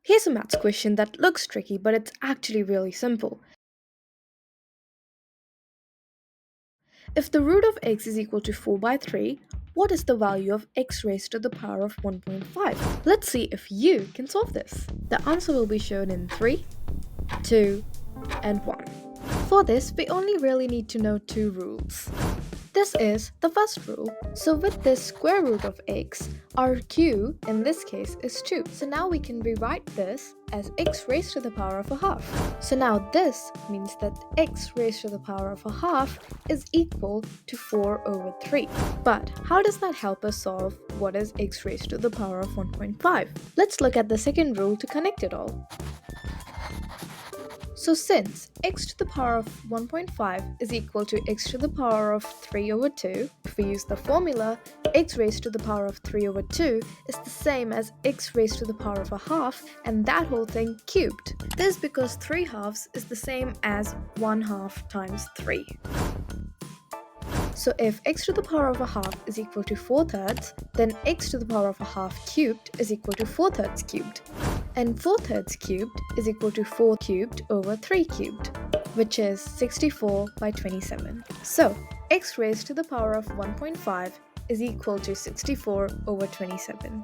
Here's a maths question that looks tricky, but it's actually really simple. If the root of x is equal to 4 by 3, what is the value of x raised to the power of 1.5? Let's see if you can solve this. The answer will be shown in 3, 2, and 1. For this, we only really need to know two rules. This is the first rule. So with this square root of x, our q in this case is 2. So now we can rewrite this as x raised to the power of a half. So now this means that x raised to the power of a half is equal to 4 over 3. But how does that help us solve what is x raised to the power of 1.5? Let's look at the second rule to connect it all. So since x to the power of 1.5 is equal to x to the power of 3 over 2, if we use the formula, x raised to the power of 3 over 2 is the same as x raised to the power of a half, and that whole thing cubed. This is because 3 halves is the same as 1 half times 3. So if x to the power of a half is equal to 4 thirds, then x to the power of a half cubed is equal to 4 thirds cubed. And 4 thirds cubed is equal to 4 cubed over 3 cubed, which is 64 by 27. So x raised to the power of 1.5 is equal to 64 over 27.